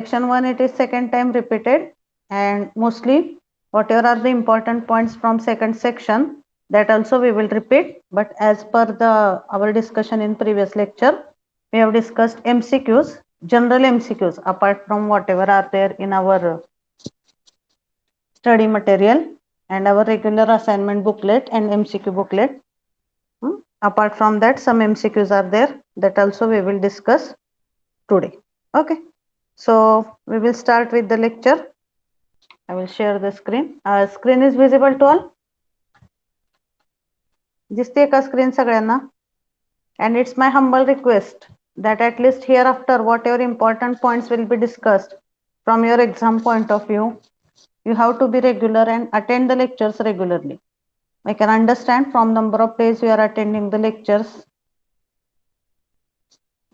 section 1 it is second time repeated, and mostly whatever are the important points from second section, that also we will repeat. But as per the our discussion in previous lecture, we have discussed MCQs, general MCQs, apart from whatever are there in our study material and our regular assignment booklet and MCQ booklet. Apart from that, some MCQs are there, that also we will discuss today. Okay, so we will start with the lecture. I will share the screen. Screen is visible to all. दिसते का screen सगळ्यांना? And it's my humble request that at least hereafter whatever important points will be discussed from your exam point of view, you have to be regular and attend the lectures regularly. I can understand from number of days you are attending the lectures,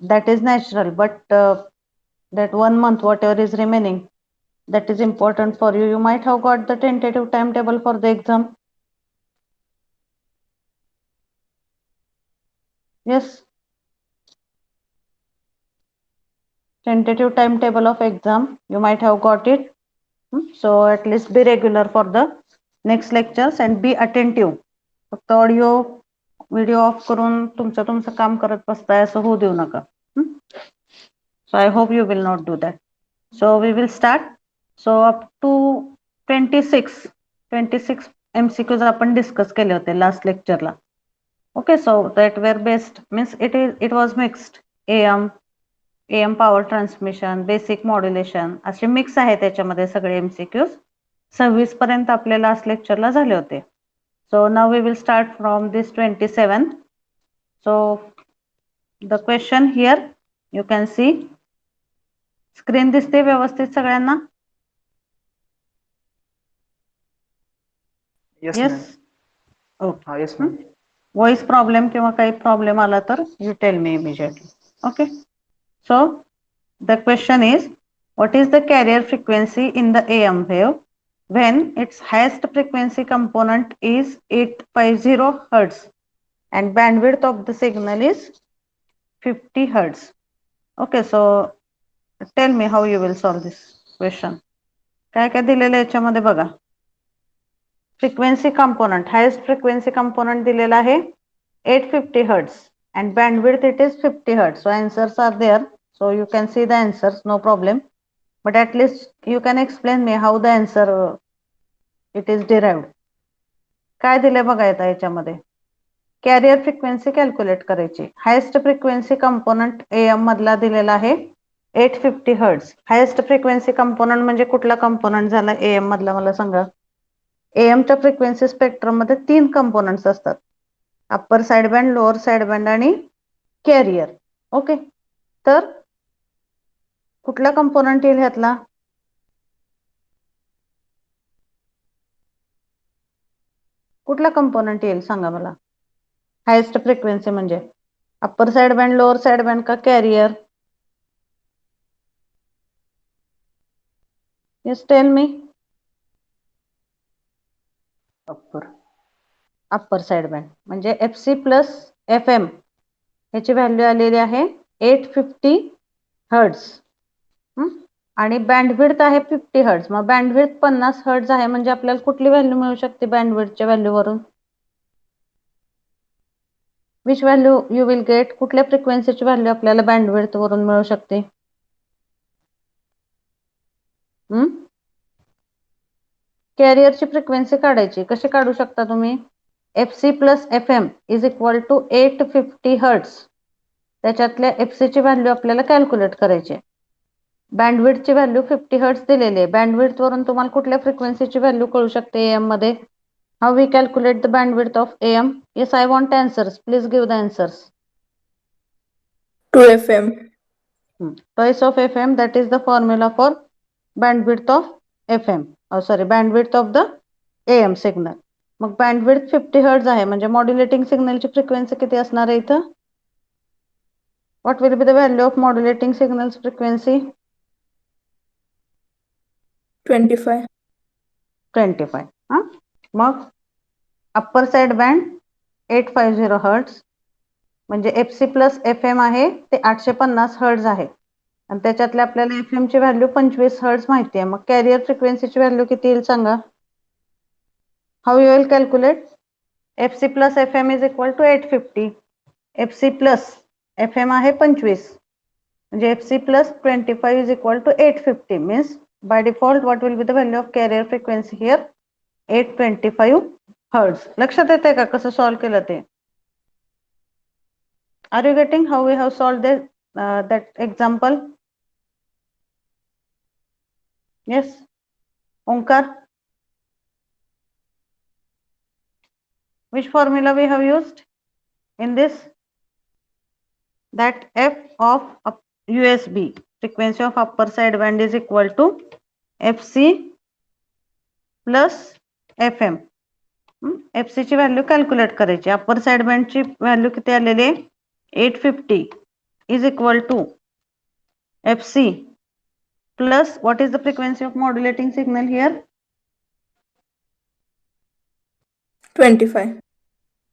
that is natural, but that 1 month whatever is remaining, that is important for you. You might have got the tentative timetable for the exam. Yes, tentative timetable of exam, you might have got it. So at least be regular for the next lectures and be attentive. फक्त audio video off करून तुमचं काम करत बसताय असं होऊ देऊ नका. So I hope you will not do that. So we will start. So up to 26 MCQs आपण डिस्कस केले होते last लेक्चरला. Okay, so that were based, means it was mixed AM power transmission, basic modulation असे mix आहे त्याच्यामध्ये सगळे MCQs. 26 पर्यंत आपले last लेक्चरला झाले होते. So now we will start from this 27th. So the question here you can see, screen दिसते व्यवस्थित सगळ्यांना? Yes, Yes. ma'am. Okay. Yes, ma'am. Voice problem किंवा काही प्रॉब्लेम आला तर you tell me immediately. Okay. So the question is, what is the carrier frequency in the AM wave when its highest frequency component is 850 Hertz and bandwidth of the signal is 50 Hertz? Okay, so tell me how you will solve this question. काय काय दिलेलं याच्यामध्ये बघा. Frequency component, highest frequency component दिलेला आहे 850 Hertz and bandwidth it is 50 Hertz. So answers are there. So you can see the answers, no problem. But at least you can explain me how the answer it is derived. काय दिले बघा येतं याच्यामध्ये. Career frequency calculate करायची. Highest frequency component AM मधला दिलेला आहे 850 Hertz. Highest frequency component म्हणजे कुठला कंपोनेंट झाला AM मधला मला सांगा. AM च्या फ्रिक्वेन्सी स्पेक्ट्रम मध्ये 3 कंपोनेंट्स असतात. Upper side band, lower side band आणि कॅरियर. ओके, तर कुठला कंपोनेंट येईल ह्यातला? कुठला कंपोनेंट येईल सांगा मला. हायेस्ट फ्रिक्वेन्सी म्हणजे upper side band, lower side band का carrier? Yes, tell me. Upper side band म्हणजे FC प्लस FM ह्याची व्हॅल्यू आलेली आहे 850 Hertz. आणि बँडविड्थ आहे 50 Hertz. मग बँडविड्थ 50 Hertz आहे म्हणजे आपल्याला कुठली व्हॅल्यू मिळू शकते बँडविड्थच्या व्हॅल्यूवरून? विच व्हॅल्यू यू विल गेट? कुठल्या फ्रिक्वेन्सीची व्हॅल्यू आपल्याला बँडविड्थ वरून मिळू शकते? कॅरियरची फ्रिक्वेन्सी काढायची. कशी काढू शकता तुम्ही? FC plus FM is equal to 850 Hertz. त्याच्यातल्या FC ची व्हॅल्यू आपल्याला कॅल्क्युलेट करायची. बँडविड्थची व्हॅल्यू 50 Hertz दिलेली आहे. बँडविड्थ वरून तुम्हाला कुठल्या फ्रिक्वेन्सीची व्हॅल्यू कळू शकते AM मध्ये? How we calculate the bandwidth of AM? Yes, I want answers. Please give the answers. 2FM. Twice of FM, that is the formula for bandwidth of FM. Bandwidth of the AM signal. Mug bandwidth 50 Hertz आहे म्हणजे modulating सिग्नलची frequency किती असणार आहे इथं? What will be the value of modulating signals frequency? 25. 25. Mug upper side band 850 Hertz म्हणजे FC plus FM आहे ते 850 Hertz आहे. आणि त्याच्यातले आपल्याला FM ची व्हॅल्यू 25 हर्ट्झ माहिती आहे. मग कॅरियर फ्रिक्वेन्सीची व्हॅल्यू किती येईल सांगा? How you will calculate? FC plus FM is equal to 850. FC plus FM आहे 25, म्हणजे FC plus 25 is equal to 850 means by default what will be the value of carrier frequency here? 825 hertz. लक्षात येते का कसं solve केलं ते? Are you getting how we have solved that example? Yes. Omkar, which formula we have used in this? That F of USB, frequency of upper side band, is equal to FC plus FM. FC ची value calculate करायची. Upper side बँडची value किती आलेली आहे? 850 is equal to FC plus what is the frequency of modulating signal here? 25.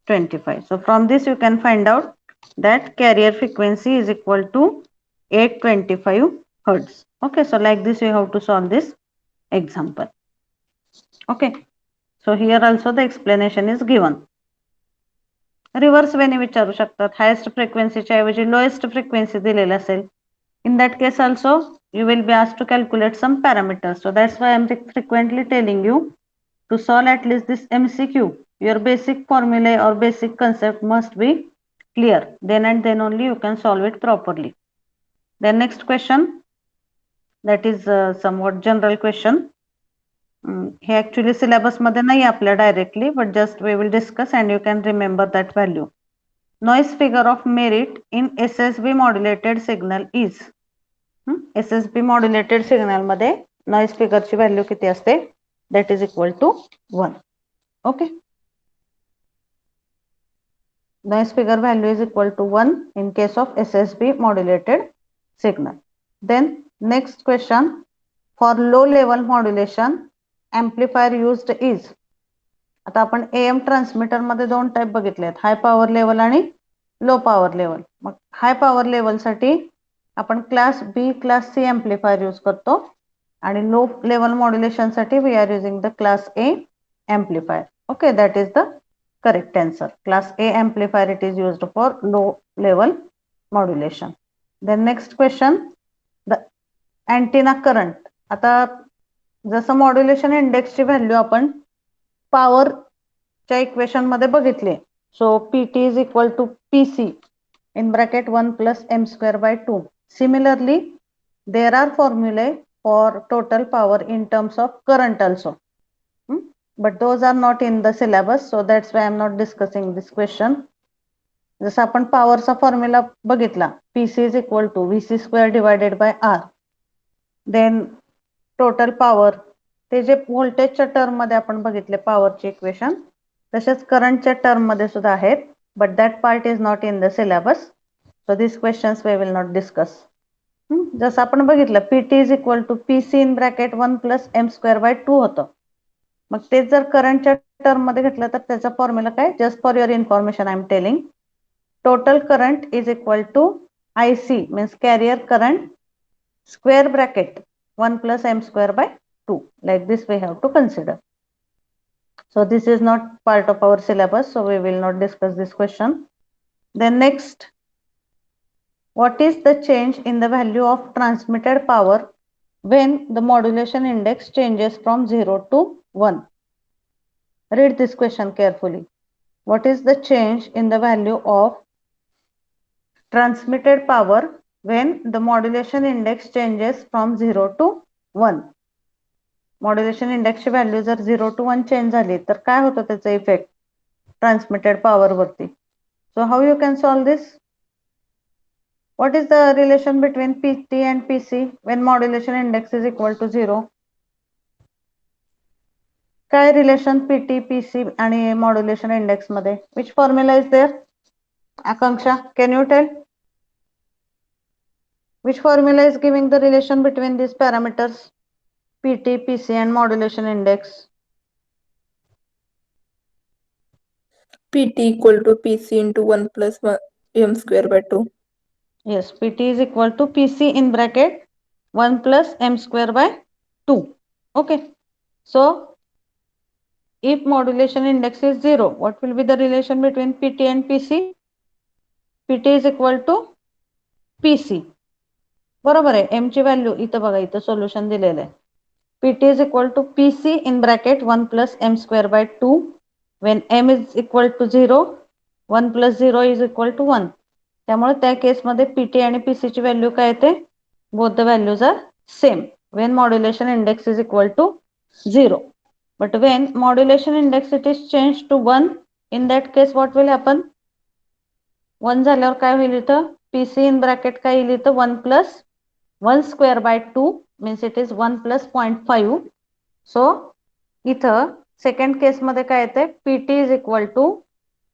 25. So from this you can find out that carrier frequency is equal to 825 hertz. Okay, so like this you have to solve this example. Okay, so here also the explanation is given. Reverse वेने विचारू शकतात. Highest फ्रिक्वेन्सीच्या ऐवजी lowest frequency दिलेला असेल, in that case also you will be asked to calculate some parameters. So that's why I am frequently telling you to solve at least this MCQ. Your basic formula or basic concept must be clear. Then and then only you can solve it properly. Then next question, that is somewhat general question. Hey actually syllabus मध्ये नाही आपल्या directly, but just we will discuss and you can remember that value. Noise figure of merit in SSB modulated signal is. SSB modulated signal मध्ये noise figure ची value किती असते? That is equal to 1. Okay. Noise figure value is equal to 1 in case of SSB modulated signal. Then next question, for low level modulation amplifier used is. आता आपण AM transmitter मध्ये दोन type बघितले आहेत, हाय power level आणि low power level. मग high power level साठी आपण class B class C amplifier use करतो आणि लो लेवल मॉड्युलेशन साठी we are using the class A amplifier. Okay, that is the correct answer. Class A amplifier it is used for low level modulation. Then next question, the antenna current. आता जसं modulation इंडेक्सची value आपण पॉवरच्या equation मध्ये बघितले. So PT is equal to PC in bracket 1 plus m square by 2. Similarly, there are formulae for total power in terms of current also. But those are not in the syllabus, so that's why I am not discussing this question. जसं आपण पॉवरचा formula बघितला, PC is equal to VC square divided by R. Then total power, ते जे व्होल्टेजच्या term मध्ये आपण बघितले पॉवरचे equation, तसेच करंटच्या टर्म मध्ये सुद्धा आहेत, but that part is not in the syllabus. So these questions we will not discuss. जसं आपण बघितलं PT is equal to PC in bracket 1 plus m square by 2 होतं. मग ते जर करंटच्या टर्म मध्ये घेतलं तर त्याचा फॉर्म्युला काय? Just for your information I am telling, total current is equal to IC means carrier current square bracket 1 plus m square by 2. Like this we have to consider. So this is not part of our syllabus, so we will not discuss this question. Then next, what is the change in the value of transmitted power when the modulation index changes from 0 to 1? Read this question carefully. What is the change in the value of transmitted power when the modulation index changes from 0 to 1? Modulation इंडेक्सची value जर 0 to 1 change झाली तर काय होतं त्याचा effect transmitted power वरती? So how you can solve this? What is the relation between PT and PC when modulation index is equal to 0? काय relation PT PC आणि modulation index मध्ये? Which formula is there? Akanksha, can you tell? Which formula is giving the relation between these parameters, PT, PC and modulation index? PT equal to PC into 1 plus m square by 2. Yes, Pt is equal to Pc in bracket 1 plus m square by 2. Okay. So if modulation index is 0, what will be the relation between Pt and Pc? Pt is equal to Pc. बरोबर आहे. m ची value इथं बघा, इथं solution दिलेलं आहे. Pt is equal to Pc in bracket 1 plus m square by 2. When m is equal to 0, 1 plus 0 is equal to 1. त्यामुळे त्या केसमध्ये Pt आणि Pc ची व्हॅल्यू काय येते? Both the values are same when modulation index is equal to 0. But when modulation index it is changed to 1, in that case what will happen? 1 झाल्यावर काय होईल इथं? Pc in bracket काय येईल इथं? 1 plus 1 square by 2 means it is 1 plus 0.5. So इथं second case मध्ये काय येते? Pt is equal to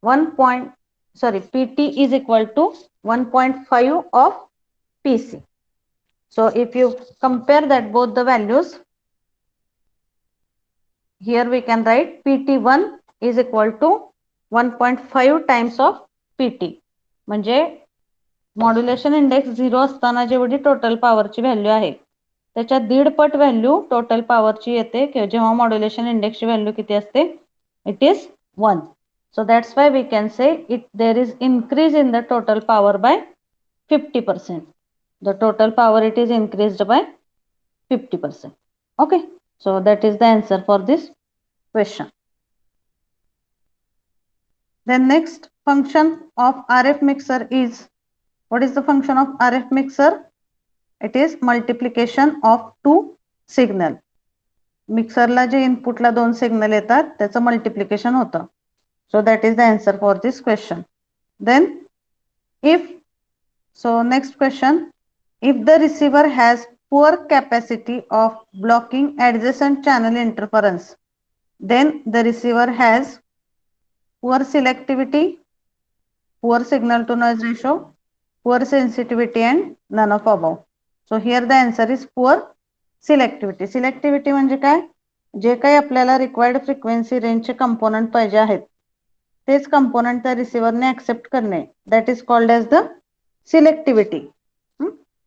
1.5 of Pc. So if you compare that both the values, here we can write Pt1 is equal to 1.5 times of Pt. म्हणजे modulation index 0 असताना जेवढी total पॉवरची value आहे त्याच्या दीडपट value total पॉवरची येते जेव्हा modulation इंडेक्सची value किती असते? It is 1. So that's why we can say there is increase in the total power by 50%. The total power it is increased by 50%. Okay, so that is the answer for this question. Then next function of RF mixer is, what is the function of RF mixer? It is multiplication of two signal. मिक्सरला जे इनपुटला दोन signal येतात त्याचं multiplication होतं. So that is the answer for this question. Then if, so next question, if the receiver has poor capacity of blocking adjacent channel interference, then the receiver has poor selectivity, poor signal to noise ratio, poor sensitivity and none of above. So here the answer is poor selectivity. Selectivity म्हणजे काय? जे काही आपल्याला required frequency रेंजचे component पाहिजे आहेत तेच component त्या रिसिव्हरने accept करणे, that is called as the सिलेक्टिव्हिटी.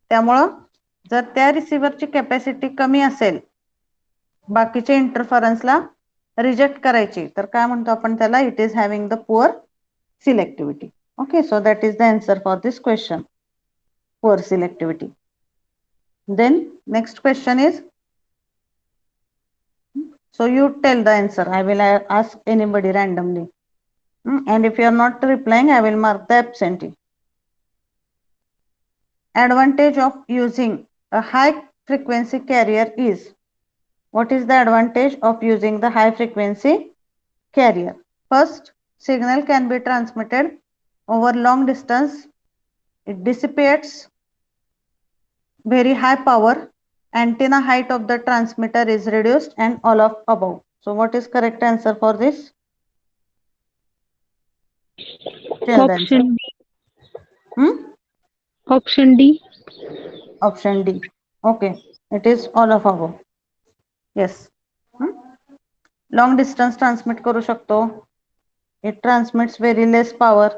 त्यामुळं जर त्या रिसिव्हरची कॅपॅसिटी कमी असेल बाकीच्या इंटरफरन्सला रिजेक्ट करायची तर काय म्हणतो आपण त्याला? It is having the poor selectivity. Okay, so that is the answer for this question, poor selectivity. Then next question is, so you tell the answer. I will ask anybody randomly, and if you are not replying I will mark the absentee. Advantage of using a high frequency carrier is, what is the advantage of using the high frequency carrier? First, signal can be transmitted over long distance. It dissipates very high power. Antenna height of the transmitter is reduced and all of above. So what is correct answer for this? Tell the answer. Option D. Option D. Option D. Okay, it is all of above. Yes. Long distance transmit करू शकतो. It transmits very less power.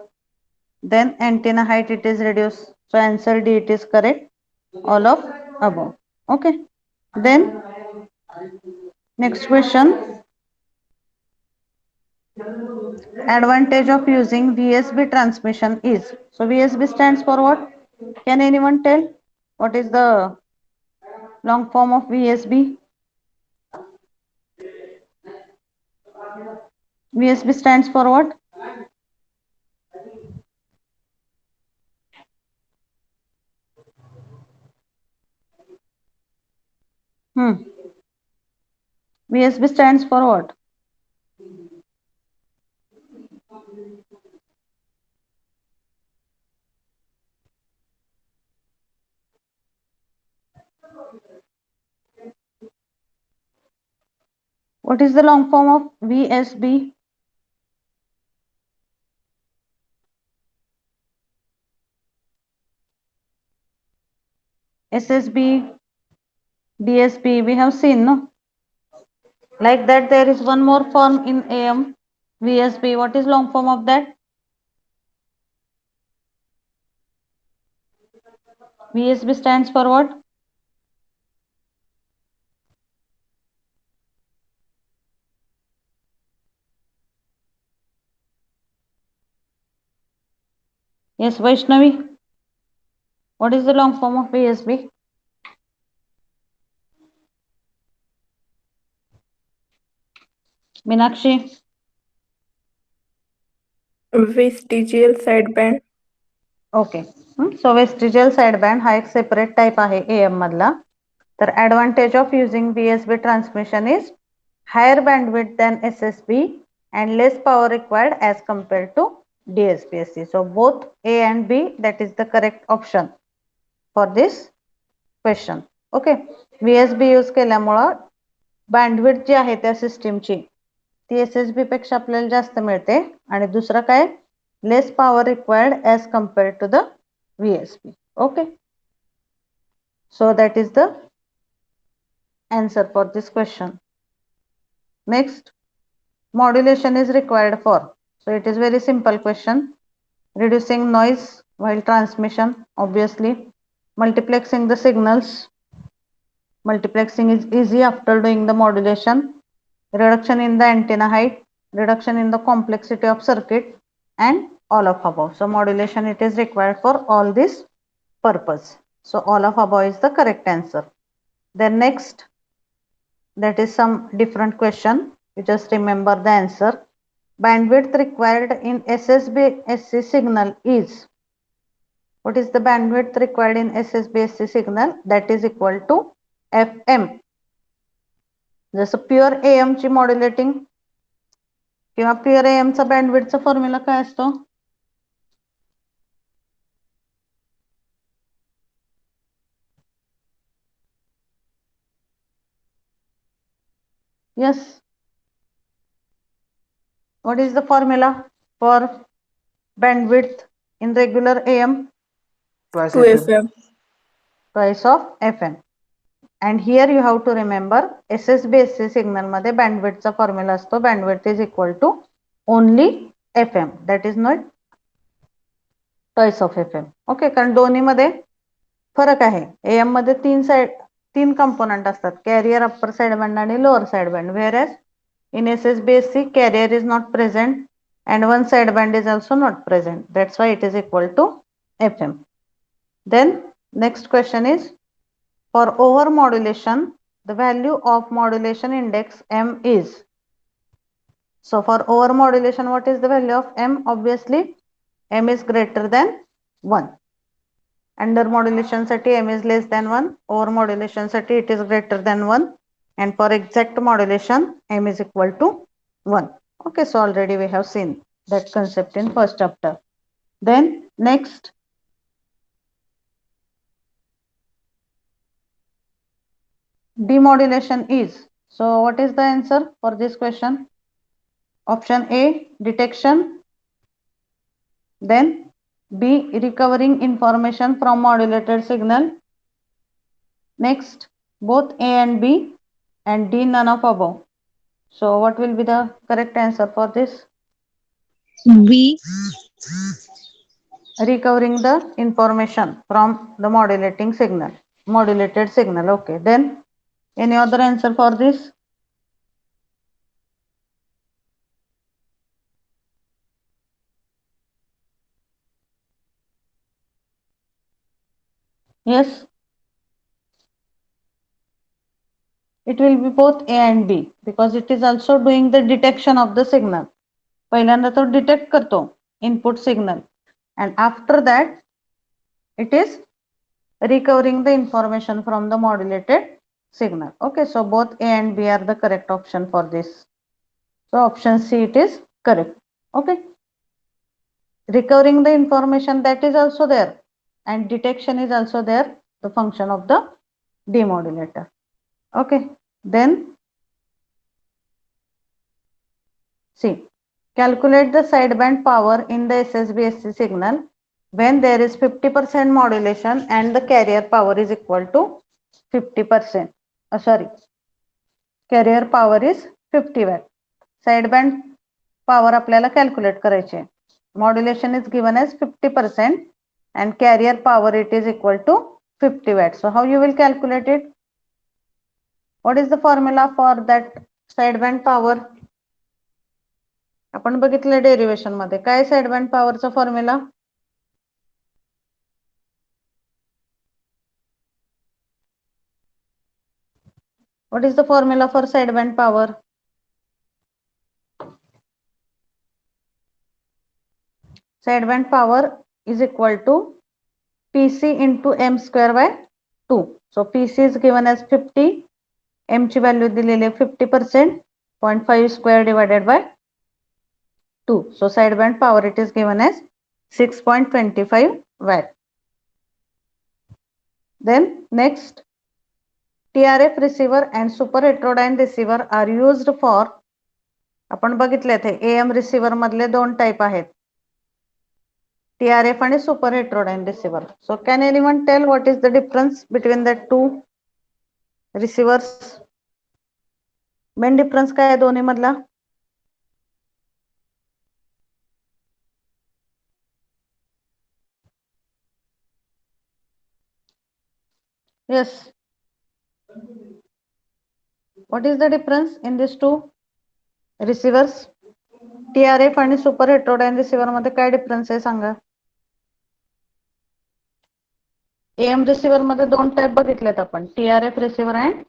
Then antenna height it is reduced. So answer D, it is correct. All of above. Okay. Then next question. Advantage of using VSB transmission is. So VSB stands for what? Can anyone tell what is the long form of VSB? VSB stands for what? VSB stands for what? What is the long form of VSB? SSB, DSB, we have seen, no? Like that, there is one more form in AM, VSB. What is long form of that? VSB stands for what? Yes, Vaishnavi. What is the long form of VSB? Meenakshi. Vestigial sideband. Okay. So vestigial sideband हा एक separate type आहे AM मधला. तर advantage of using VSB transmission is higher bandwidth than SSB and less power required as compared to DSPSC. So both A and B, that is the correct option for this question. Okay. VSB use केल्यामुळं bandwidth जी आहे त्या सिस्टीमची ती SSB पेक्षा आपल्याला जास्त मिळते आणि दुसरं काय less power required as compared to the VSB. Okay. So that is the answer for this question. Next, modulation is required for. So it is very simple question. Reducing noise while transmission, obviously. Multiplexing the signals. Multiplexing is easy after doing the modulation. Reduction in the antenna height. Reduction in the complexity of circuit, and all of above. So modulation, it is required for all this purpose. So all of above is the correct answer. Then next, that is some different question. You just remember the answer. Bandwidth required in SSB-SC signal is, what is the bandwidth required in SSB-SC signal? That is equal to FM. जसं pure AM ची modulating किंवा pure AM चा बँडविड्थचा formula काय असतो? Yes. What is the formula for bandwidth in regular AM? Twice 2 FM. FM. Twice of FM. And here you have to remember SSB-SC signal मध्ये bandwidthचा formula असतो. Bandwidth is equal to only FM. That is not twice of FM. Okay. कारण दोन्ही मध्ये फरक आहे. AM मध्ये तीन component असतात. कॅरियर, अप्पर साइड बँड आणि lower side band. Whereas in SSB-SC carrier is not present and one side band is also not present. That's why it is equal to FM. Then next question is, for over modulation, the value of modulation index M is. So for over modulation, what is the value of M? Obviously, M is greater than 1. Under modulation साठी M is less than 1. Over modulation साठी it is greater than 1. And for exact modulation, M is equal to 1. Okay, so already we have seen that concept in first chapter. Then next, demodulation is. So what is the answer for this question? Option A, detection. Then B, recovering information from modulated signal. Next, both A and B, and D, none of above. So what will be the correct answer for this? B. Recovering the information from the modulated signal. Okay. Then any other answer for this? Yes. It will be both A and B because it is also doing the detection of the signal. पहिल्यांदा तो detect करतो input signal and after that it is recovering the information from the modulated signal. Okay, so both A and B are the correct option for this. So option C, it is correct. Okay, recovering the information, that is also there, and detection is also there, the function of the demodulator. Okay, then see, calculate the sideband power in the SSB-SC signal when there is 50% modulation and the carrier power is equal to 50%. Carrier power is 50 watt. Sideband power आपल्याला calculate करायचे. Modulation is given as 50% and carrier power it is equal to 50 watts. So how you will calculate it? What is the formula for that sideband power? आपण बघितलं derivation मध्ये काय साइडबँड पॉवरचा formula. What is the formula for sideband power? Sideband power is equal to PC into m square by 2. So PC is given as 50, m ची value दिलेली आहे 50%, 0.5 square divided by 2. So sideband power it is given as 6.25 watt. Then next, TRF receiver and super heterodyne receiver are used for, आपण बघितले थे AM receiver मधले दोन type आहेत, TRF आणि super heterodyne receiver. So can anyone tell what is the difference between the two receivers? Main difference काय आहे दोन्ही मधला? Yes. What is the difference in these two receivers? TRF आणि super heterodyne receiver मध्ये काय difference आहे सांगा. AM receiver मध्ये दोन टाइप बघितलेत आपण, TRF receiver and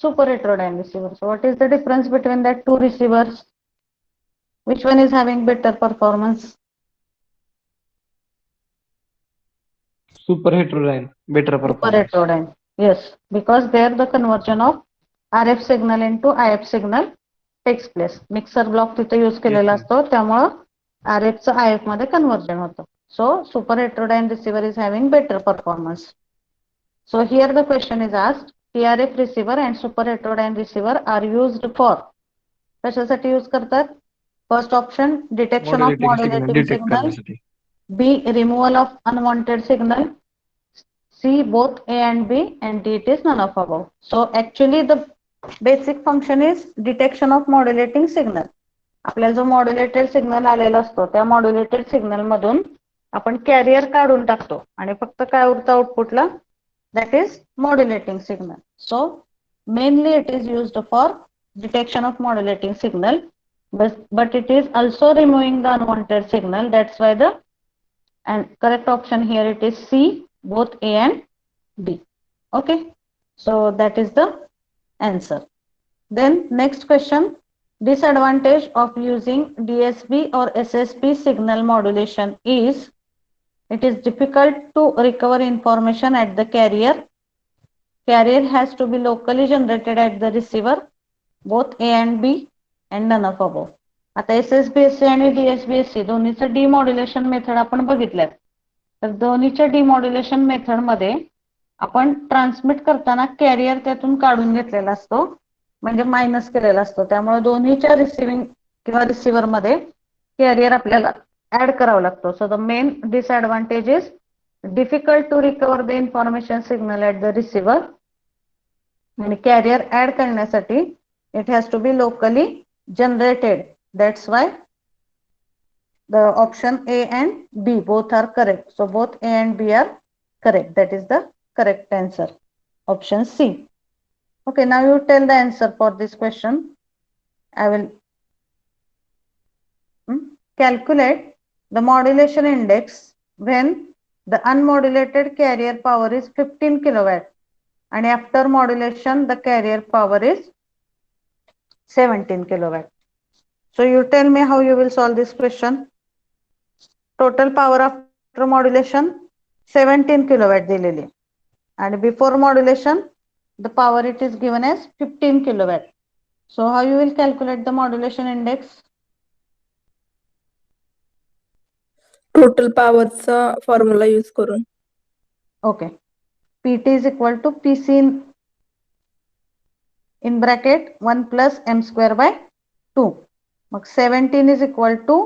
super heterodyne receiver. So what is the difference between that two receivers? Which one is having better performance? Super heterodyne, better Super performance. heterodyne. Yes, because there the conversion of RF signal into IF signal takes place. Mixer block तिथे use केलेला असतो, त्यामुळे RF चं IF मध्ये conversion होतं. So super heterodyne receiver is having better performance. So here the question is asked, TRF receiver and super heterodyne receiver are used for, कशासाठी use करतात? First option, detection of modulating detect signal. करण्यासाठी. B, removal of unwanted signal. C, both A and B, and D, it is none of above. So actually the basic function is detection of modulating signal. आपल्याला जो modulated signal आलेला असतो त्या modulated signal मधून आपण career काढून टाकतो आणि फक्त काय उरतं आउटपुटला, that is modulating signal. So mainly it is used for detection of modulating signal, but it is also removing the unwanted signal. That's why the and correct option here it is C, both A and B. Okay, so that is the answer. Then next question, disadvantage of using DSB or SSB signal modulation is it is difficult to recover information at the carrier. Carrier has to be locally generated at the receiver, both A and B, and none of above. आता SSBSC आणि DSBSC दोन्हीचं डिमॉड्युलेशन method आपण बघितल्यात. तर दोन्हीच्या डिमॉड्युलेशन method मध्ये आपण transmit करताना career त्यातून काढून घेतलेला असतो, म्हणजे मायनस केलेला असतो. त्यामुळे दोन्हीच्या रिसिव्हिंग किंवा रिसिव्हर मध्ये कॅरियर आपल्याला ऍड करावं लागतो. So the main disadvantage is difficult to recover the information signal at the receiver, and carrier add करण्यासाठी it has to be locally generated. That's why the option A and B both are correct. So both A and B are correct. That is the correct answer, option C. Okay, now you tell the answer for this question. I will calculate the modulation index when the unmodulated carrier power is 15 kilowatt and after modulation the carrier power is 17 kilowatt. So you tell me how you will solve this question. Total power after modulation 17 kilowatt दिलेली and before modulation the power it is given as 15 kilowatt. So how you will calculate the modulation index? Total पॉवरचा formula use करून. Okay, PT is equal to PC in bracket 1 plus m square by 2. 17 is equal to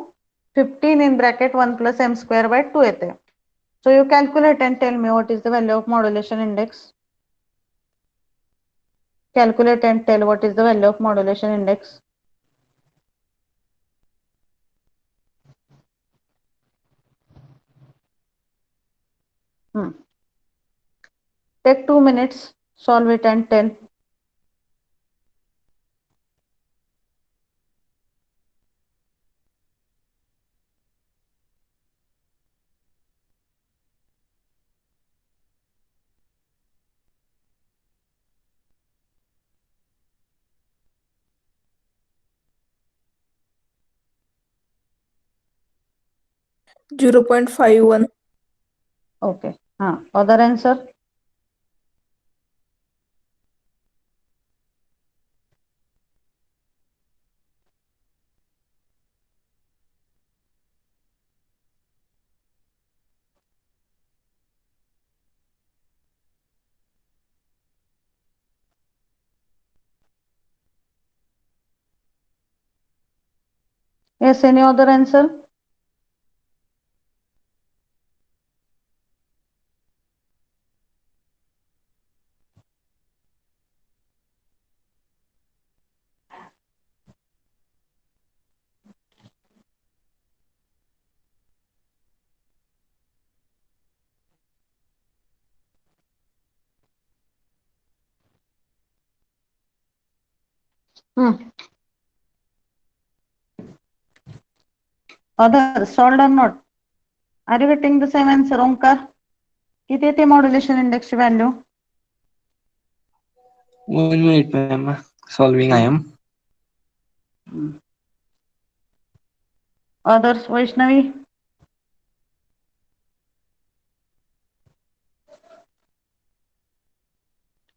15 in bracket 1 plus m square by 2 येते. So you calculate and tell me what is the value of modulation index. Calculate and tell what is the value of modulation index. Take 2 minutes, solve it and tell. Zero 0.51. Okay. Other answer? Yes, any other answer? Other solved or not? Are you getting the same answer, Omkar? किती येते modulation index ची value? 1 minute, ma'am. Solving I am. Others, Vaishnavi?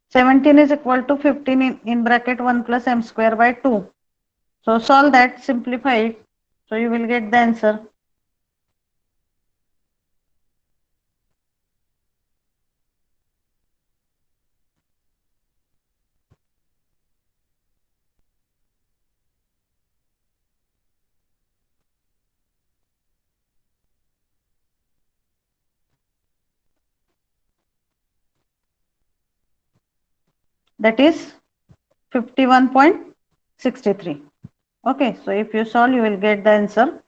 (17) is equal to 15 in bracket 1 plus m square by 2. So solve that, simplify it. So you will get the answer. That is 51.63. Okay, so if you solve, you will get the answer.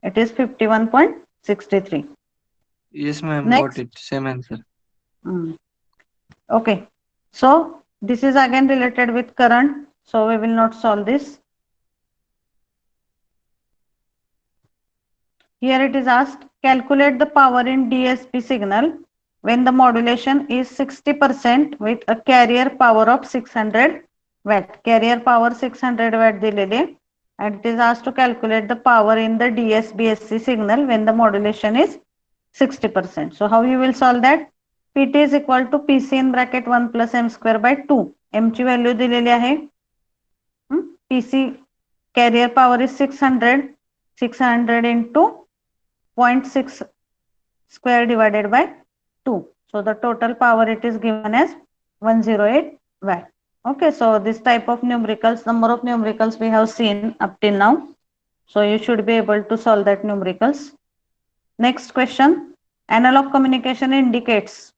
It is 51.63. Yes, ma'am. Next. Got it. Same answer. Okay, so this is again related with current, so we will not solve this. Here it is asked, calculate the power in DSP signal when the modulation is 60% with a carrier power of 600 watt. Carrier power 600 watt दिलेले, and it is asked to calculate the power in the DSBSC signal when the modulation is 60%. So how you will solve that? PT is equal to PC in bracket 1 plus m square by 2. M ची value दिलेली आहे. PC carrier power is 600. 600 into 0.6 square divided by 2. So the total power it is given as 108 watt. Okay, so this type of numericals, number of numericals we have seen up till now. So you should be able to solve that numericals. Next question, analog communication indicates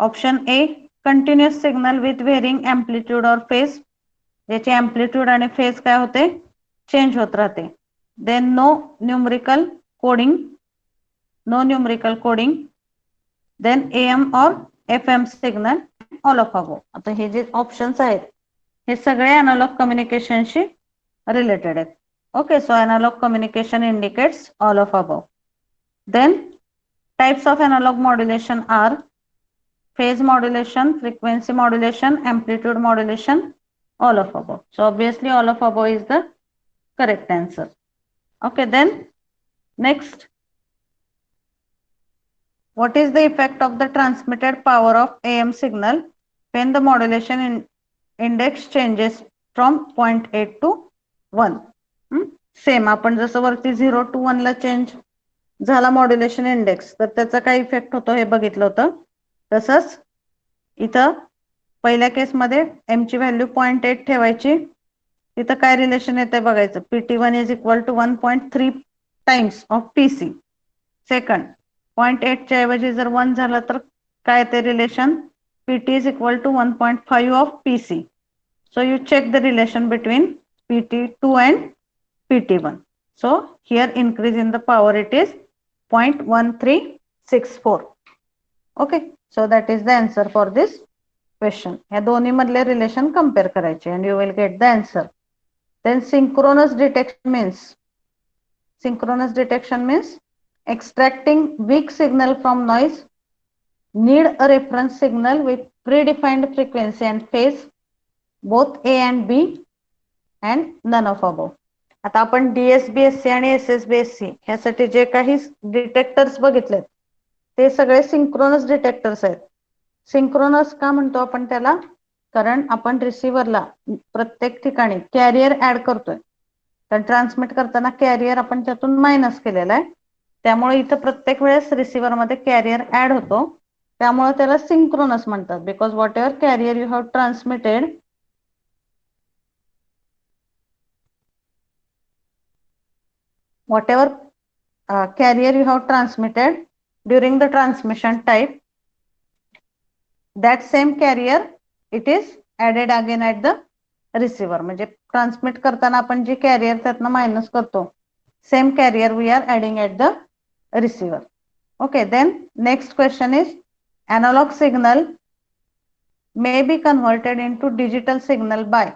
option A, continuous signal with varying amplitude or phase. ज्याचे amplitude आणि phase काय होते, change होत राहते. Then no numerical coding, then AM or FM signal, all of above. आता हे जे options आहेत हे सगळे analog communication she related आहेत. Okay, so analog communication indicates all of above. Then types of analog modulation are phase modulation, frequency modulation, amplitude modulation, all of above. So obviously all of above is the correct answer. Okay, then next, what is the effect of the transmitted power of AM signal when the modulation index changes from 0.8 to 1? Same, आपण जसं वरती 0 to 1 La change झाला modulation index, तर त्याचा काय effect होतो हे बघितलं होतं. तसंच इथं पहिल्या केसमध्ये एम ची व्हॅल्यू 0.8 ठेवायची. तिथं काय रिलेशन येते बघायचं. PT1 is equal to 1.3 times of PC. Second 0.8 च्या ऐवजी जर 1 झालं तर काय ते relation, PT is equal to 1.5 of PC. So you check the relation between PT2 and PT1. So here increase in the power it is 0.1364. Okay, So that is the answer for this question. ह्या दोन्ही मधले relation compare करायचे and you will get the answer. Then synchronous detection means extracting weak signal from noise, need a reference signal with predefined frequency and phase, both A and B and none of above. आता आपण DSBSC आणि SSBSC ह्यासाठी जे काही detectors बघितलेत ते सगळे synchronous detectors आहेत. Synchronous का म्हणतो आपण त्याला? कारण आपण रिसिव्हरला प्रत्येक ठिकाणी कॅरियर ऍड करतोय, तर ट्रान्समिट करताना कॅरियर आपण त्यातून मायनस केलेला आहे, त्यामुळे इथं प्रत्येक वेळेस रिसिव्हर मध्ये कॅरियर ऍड होतो, त्यामुळे त्याला सिंक्रोनस म्हणतात. Because whatever carrier you have transmitted carrier you have transmitted during the transmission type, that same carrier it is added again at the receiver. म्हणजे ट्रान्समिट करताना आपण जी कॅरियर त्यातनं मायनस करतो, same carrier we are adding at the receiver. Okay, then next question is analog signal may be converted into digital signal by,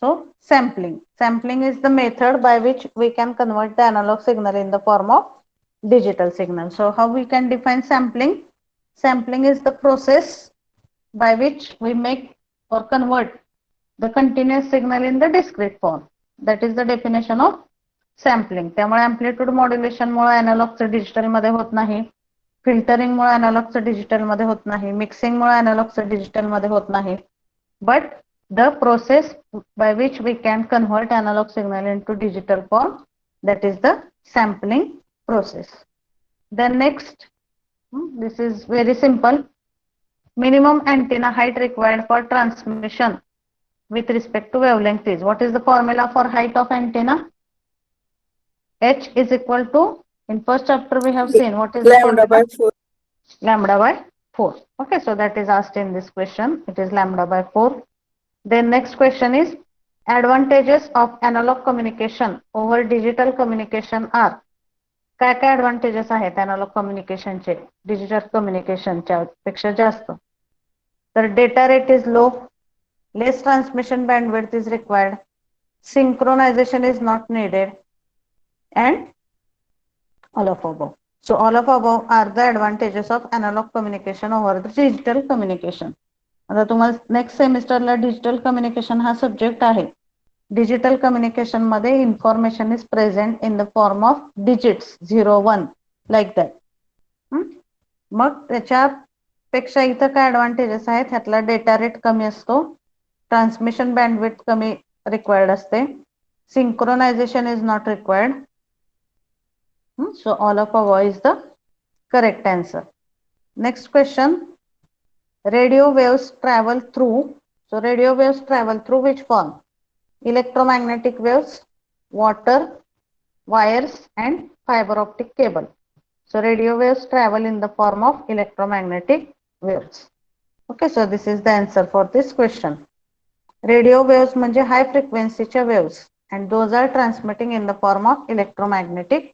so sampling is the method by which we can convert the analog signal in the form of digital signal. So how we can define sampling? Sampling is the process by which we make or convert the continuous signal in the discrete form. That is the definition of sampling. त्यामुळे amplitude modulation मुळे analog चं digital मध्ये होत नाही, filtering मुळे analog चं digital मध्ये होत नाही, mixing मुळे analog चं digital मध्ये होत नाही, but the process by which we can convert analog signal into digital form, that is the sampling process. Then next, this is very simple. Minimum antenna height required for transmission with respect to wavelength is, what is the formula for height of antenna? H is equal to, in first chapter we have seen, what is the Lambda formula? by 4. Lambda by 4. Okay, so that is asked in this question. It is lambda by 4. Then next question is advantages of analog communication over digital communication are. काय काय advantages आहेत analog communication चे digital communication च्या पेक्षा जास्त? तर data rate is low, less transmission bandwidth is required, synchronization is not needed, and all of above. So all of above are the advantages of analog communication over the digital communication. आता तुम्हाला next सेमिस्टरला digital communication हा subject आहे. Digital communication मध्ये information is present in the form of digits 0 1 like that. मग त्याच्यापेक्षा इथं काय ऍडव्हान्टेजेस आहेत? ह्यातला डेटा रेट कमी असतो, ट्रान्समिशन बँडविड्थ कमी रिक्वायर्ड असते, synchronisation is not required. So all of above is the correct answer. Next question. Radio waves travel through. So radio waves travel through which form? Electromagnetic waves, water, wires, and fiber optic cable. So radio waves travel in the form of electromagnetic waves. Okay, so this is the answer for this question. Radio waves म्हणजे high frequency च्या waves, and those are transmitting in the form of electromagnetic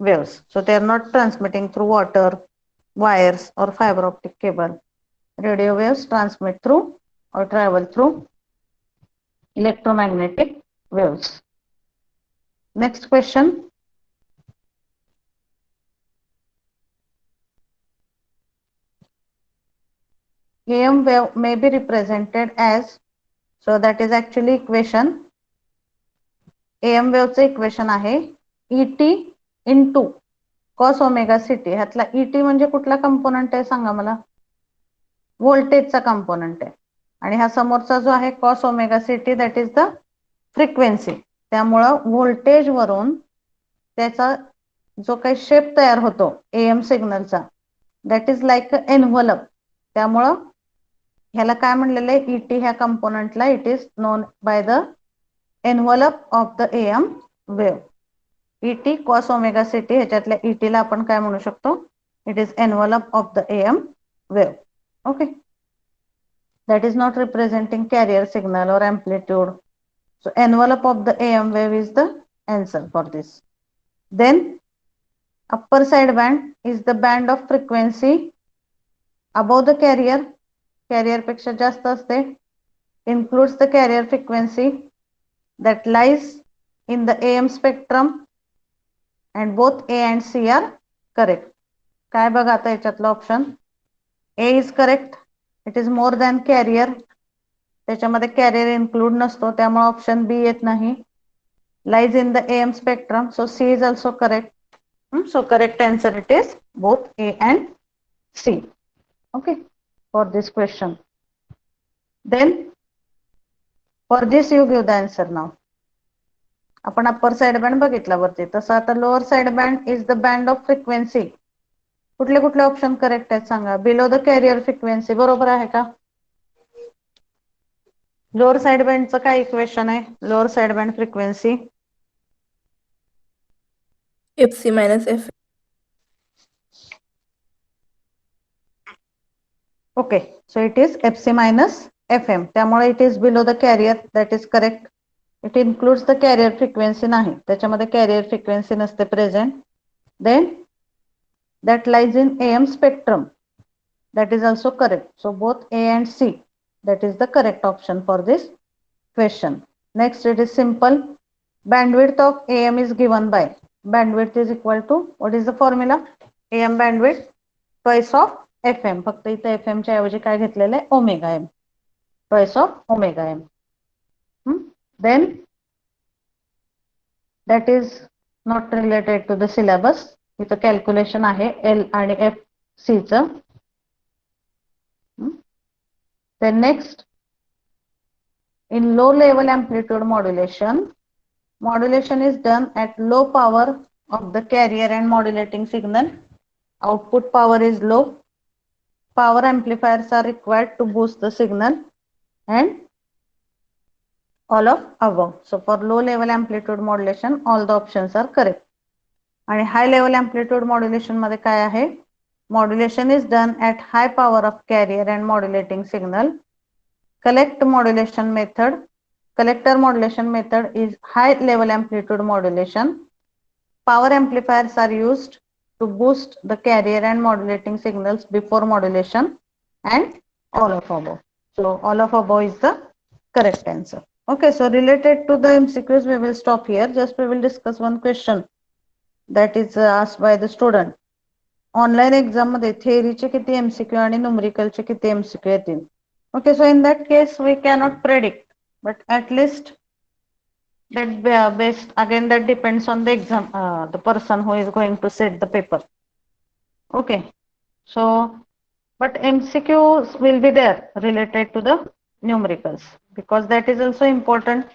waves. So they are not transmitting through water, wires, or fiber optic cable. Radio waves transmit through or travel through electromagnetic waves. Next question. AM wave may be represented as, so that is actually equation. AM wave चे equation आहे ET into cos omega CT. ह्यातला ET म्हणजे कुठला component आहे सांगा मला? व्होल्टेजचा component आहे, आणि हा समोरचा जो आहे cos omega CT, that is the frequency. त्यामुळं व्होल्टेज वरून त्याचा जो काही शेप तयार होतो AM सिग्नलचा, that is like a envelope. त्यामुळं ह्याला काय म्हणलेलं आहे? ET ह्या कंपोनंटला it is known by the envelope of the AM wave. ET cos omega CT ह्याच्यातल्या ET ला आपण काय म्हणू शकतो? It is envelope of the AM wave. Okay, that is not representing carrier signal or amplitude. So envelope of the AM wave is the answer for this. Then upper side band is the band of frequency above the carrier पेक्षा जास्त असते, includes the carrier frequency that lies in the AM spectrum and both A and C are correct. काय बघा आता याच्यातलं option A is correct. It is more than carrier. त्याच्यामध्ये carrier include नसतो, त्यामुळे ऑप्शन बी येत नाही. Lies in the AM spectrum, so C is also correct. So correct answer it is both A and C. Okay, for this question. Then for this you give the answer now. आपण upper side band बघितला वरती, तसं आता lower side band is the band of frequency. कुठले कुठले option correct आहेत सांगा. Below the carrier frequency बरोबर आहे का? लोअर साइड बँडचं काय इक्वेशन आहे? Lower side band frequency FC minus F. Okay, so it is FC minus FM. त्यामुळे it is below the carrier, that is correct. It includes the carrier frequency नाही, त्याच्यामध्ये carrier frequency नसते present. Then that lies in AM spectrum, that is also correct. So both A and C, that is the correct option for this question. Next, it is simple. Bandwidth of AM is given by, bandwidth is equal to, what is the formula? AM bandwidth twice of FM. फक्त इथे FM च्या ऐवजी काय घेतलेलं आहे? Omega M, twice of omega M. Then that is not related to the syllabus. इथं calculation आहे L आणि FC चं. Then next, in low level amplitude modulation, modulation is done at low power of the carrier and modulating signal. Output power is low. Power amplifiers are required to boost the signal and all of above. So for low level amplitude modulation, all the options are correct. आणि हाय level amplitude modulation मध्ये काय आहे? Modulation is done at high power of carrier and modulating signal. Collector modulation method is high level amplitude modulation. Power amplifiers are used to boost the carrier and modulating signals before modulation and all of above. So all of above is the correct answer. Okay, so related to the MCQs, we will stop here. Just we will discuss one question that is asked by the student. Online exam मध्ये theory चे किती MCQ आणि numerical चे किती MCQ येतील? Okay, so in that case we cannot predict, but at least that based again that depends on the exam, the person who is going to set the paper. Okay, so but MCQs will be there related to the numericals, because that is also important